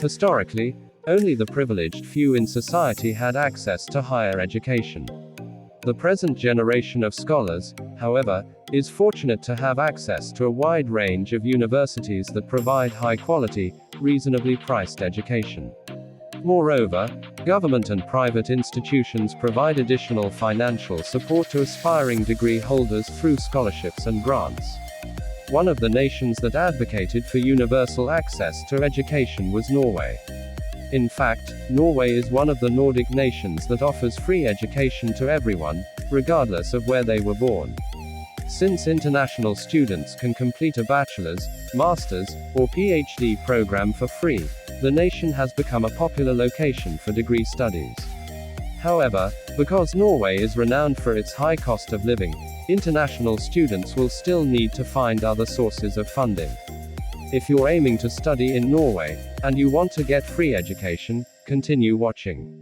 Historically, only the privileged few in society had access to higher education. The present generation of scholars, however, is fortunate to have access to a wide range of universities that provide high-quality, reasonably priced education. Moreover, government and private institutions provide additional financial support to aspiring degree holders through scholarships and grants. One of the nations that advocated for universal access to education was Norway. In fact, Norway is one of the Nordic nations that offers free education to everyone, regardless of where they were born. Since international students can complete a bachelor's, master's, or Ph.D. program for free, the nation has become a popular location for degree studies. However, because Norway is renowned for its high cost of living, international students will still need to find other sources of funding. If you're aiming to study in Norway, and you want to get free education, continue watching.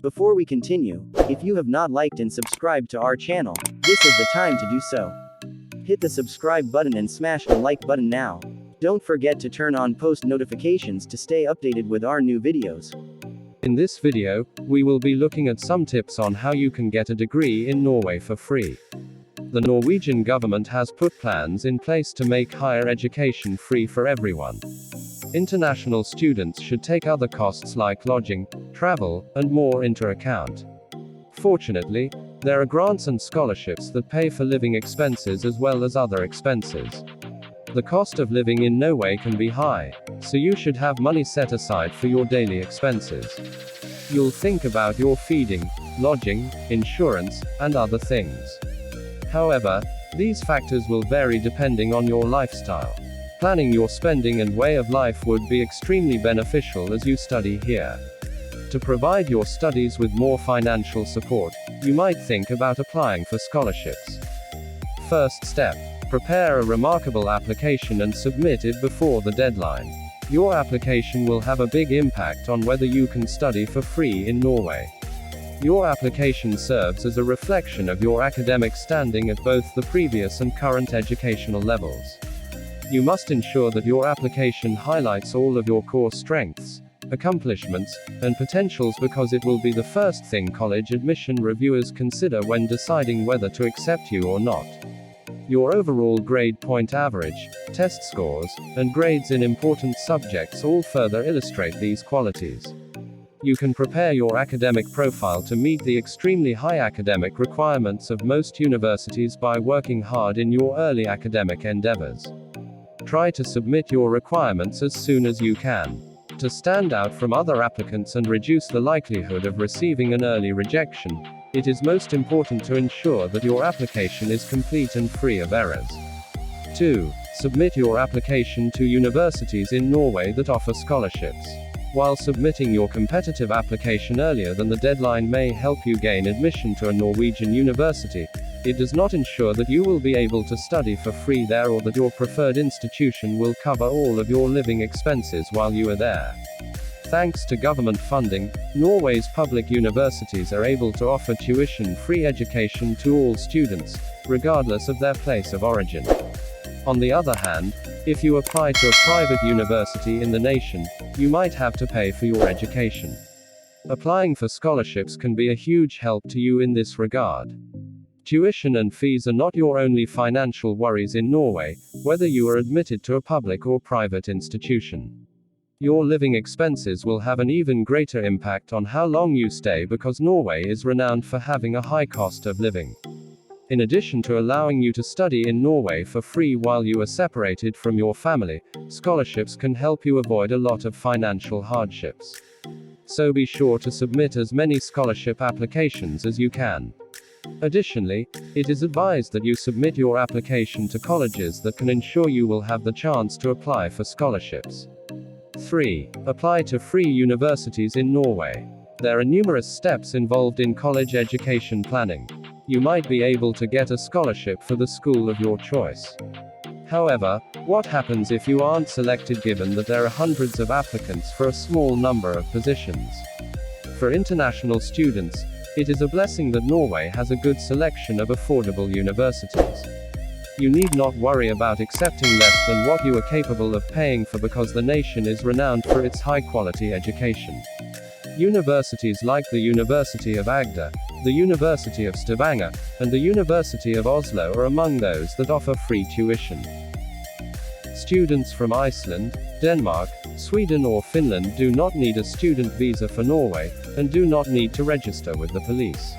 Before we continue, if you have not liked and subscribed to our channel, this is the time to do so. Hit the subscribe button and smash the like button now. Don't forget to turn on post notifications to stay updated with our new videos. In this video, we will be looking at some tips on how you can get a degree in Norway for free. The Norwegian government has put plans in place to make higher education free for everyone. International students should take other costs like lodging, travel, and more into account. Fortunately, there are grants and scholarships that pay for living expenses as well as other expenses. The cost of living in Norway can be high, so you should have money set aside for your daily expenses. You'll think about your feeding, lodging, insurance, and other things. However, these factors will vary depending on your lifestyle. Planning your spending and way of life would be extremely beneficial as you study here. To provide your studies with more financial support, you might think about applying for scholarships. First step. Prepare a remarkable application and submit it before the deadline. Your application will have a big impact on whether you can study for free in Norway. Your application serves as a reflection of your academic standing at both the previous and current educational levels. You must ensure that your application highlights all of your core strengths, accomplishments, and potentials because it will be the first thing college admission reviewers consider when deciding whether to accept you or not. Your overall grade point average, test scores, and grades in important subjects all further illustrate these qualities. You can prepare your academic profile to meet the extremely high academic requirements of most universities by working hard in your early academic endeavors. Try to submit your requirements as soon as you can. To stand out from other applicants and reduce the likelihood of receiving an early rejection, it is most important to ensure that your application is complete and free of errors. 2. Submit your application to universities in Norway that offer scholarships. While submitting your competitive application earlier than the deadline may help you gain admission to a Norwegian university, it does not ensure that you will be able to study for free there or that your preferred institution will cover all of your living expenses while you are there. Thanks to government funding, Norway's public universities are able to offer tuition-free education to all students, regardless of their place of origin. On the other hand, if you apply to a private university in the nation, you might have to pay for your education. Applying for scholarships can be a huge help to you in this regard. Tuition and fees are not your only financial worries in Norway, whether you are admitted to a public or private institution. Your living expenses will have an even greater impact on how long you stay because Norway is renowned for having a high cost of living. In addition to allowing you to study in Norway for free while you are separated from your family, scholarships can help you avoid a lot of financial hardships. So be sure to submit as many scholarship applications as you can. Additionally, it is advised that you submit your application to colleges that can ensure you will have the chance to apply for scholarships. 3. Apply to free universities in Norway. There are numerous steps involved in college education planning. You might be able to get a scholarship for the school of your choice. However, what happens if you aren't selected given that there are hundreds of applicants for a small number of positions? For international students, It is a blessing that Norway has a good selection of affordable universities. You need not worry about accepting less than what you are capable of paying for because the nation is renowned for its high-quality education. Universities like the University of Agder, the University of Stavanger, and the University of Oslo are among those that offer free tuition. Students from Iceland, Denmark, Sweden or Finland do not need a student visa for Norway, and do not need to register with the police.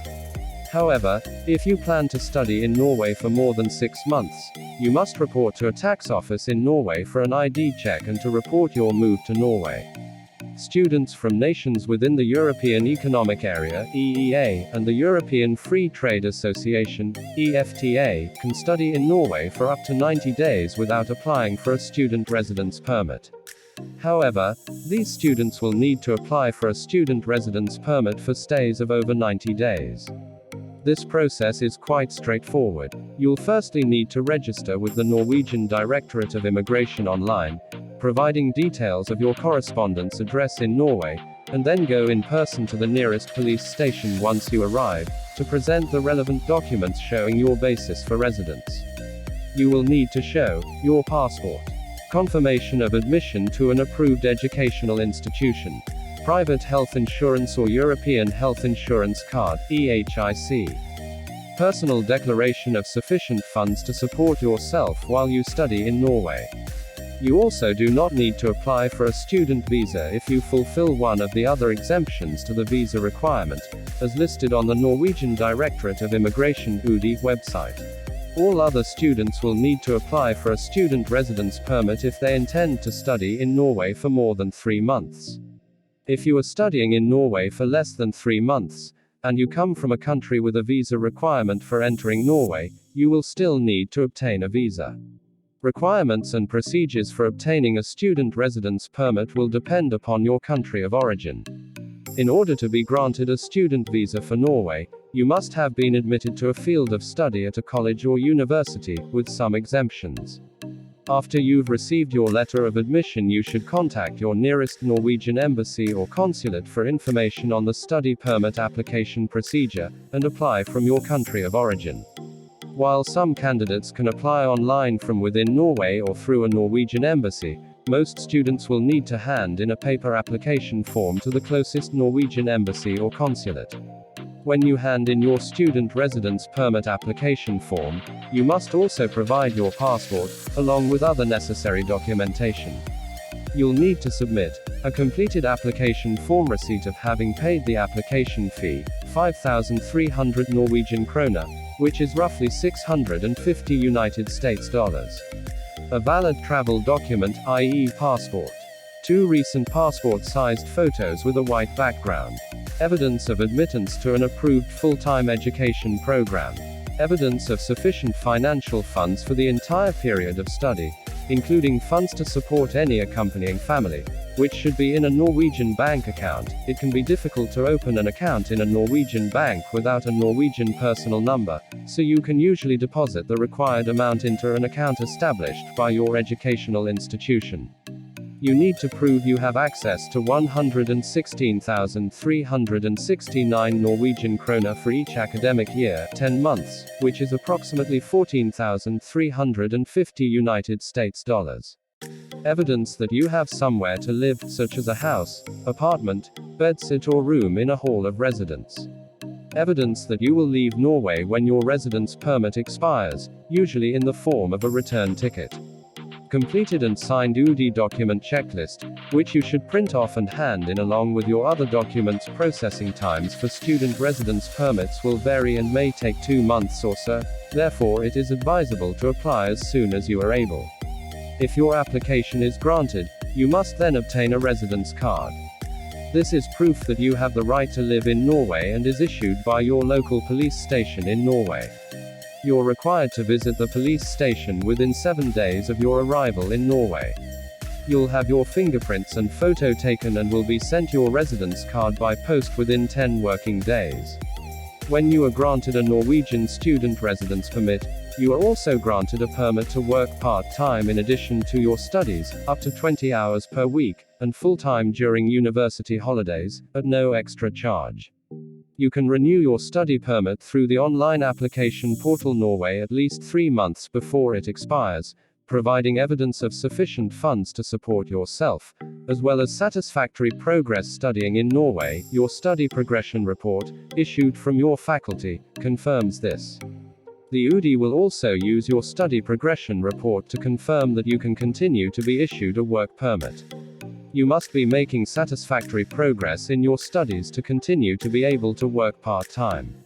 However, if you plan to study in Norway for more than 6 months, you must report to a tax office in Norway for an ID check and to report your move to Norway. Students from nations within the European Economic Area (EEA) and the European Free Trade Association (EFTA) can study in Norway for up to 90 days without applying for a student residence permit. However, these students will need to apply for a student residence permit for stays of over 90 days. This process is quite straightforward. You'll firstly need to register with the Norwegian Directorate of Immigration online, providing details of your correspondence address in Norway, and then go in person to the nearest police station once you arrive, to present the relevant documents showing your basis for residence. You will need to show your passport, confirmation of admission to an approved educational institution, private health insurance or European Health Insurance Card (EHIC), personal declaration of sufficient funds to support yourself while you study in Norway. You also do not need to apply for a student visa if you fulfill one of the other exemptions to the visa requirement, as listed on the Norwegian Directorate of Immigration (UDI) website. All other students will need to apply for a student residence permit if they intend to study in Norway for more than 3 months. If you are studying in Norway for less than 3 months, and you come from a country with a visa requirement for entering Norway, you will still need to obtain a visa. Requirements and procedures for obtaining a student residence permit will depend upon your country of origin. In order to be granted a student visa for Norway, you must have been admitted to a field of study at a college or university, with some exemptions. After you've received your letter of admission, you should contact your nearest Norwegian embassy or consulate for information on the study permit application procedure, and apply from your country of origin. While some candidates can apply online from within Norway or through a Norwegian embassy, most students will need to hand in a paper application form to the closest Norwegian embassy or consulate. When you hand in your student residence permit application form, you must also provide your passport, along with other necessary documentation. You'll need to submit a completed application form, receipt of having paid the application fee, 5,300 Norwegian krone, which is roughly 650 United States dollars. A valid travel document, i.e. passport. 2 recent passport-sized photos with a white background. Evidence of admittance to an approved full-time education program. Evidence of sufficient financial funds for the entire period of study, including funds to support any accompanying family, which should be in a Norwegian bank account. It can be difficult to open an account in a Norwegian bank without a Norwegian personal number, so you can usually deposit the required amount into an account established by your educational institution. You need to prove you have access to 116,369 Norwegian krone for each academic year, 10 months, which is approximately 14,350 United States dollars. Evidence that you have somewhere to live, such as a house, apartment, bedsit or room in a hall of residence. Evidence that you will leave Norway when your residence permit expires, usually in the form of a return ticket. Completed and signed UDI document checklist, which you should print off and hand in along with your other documents. Processing times for student residence permits will vary and may take 2 months or so, therefore it is advisable to apply as soon as you are able. If your application is granted, you must then obtain a residence card. This is proof that you have the right to live in Norway and is issued by your local police station in Norway. You're required to visit the police station within 7 days of your arrival in Norway. You'll have your fingerprints and photo taken and will be sent your residence card by post within 10 working days. When you are granted a Norwegian student residence permit, you are also granted a permit to work part-time in addition to your studies, up to 20 hours per week, and full-time during university holidays, at no extra charge. You can renew your study permit through the online application portal Norway at least 3 months before it expires, providing evidence of sufficient funds to support yourself, as well as satisfactory progress studying in Norway. Your study progression report, issued from your faculty, confirms this. The UD will also use your study progression report to confirm that you can continue to be issued a work permit. You must be making satisfactory progress in your studies to continue to be able to work part-time.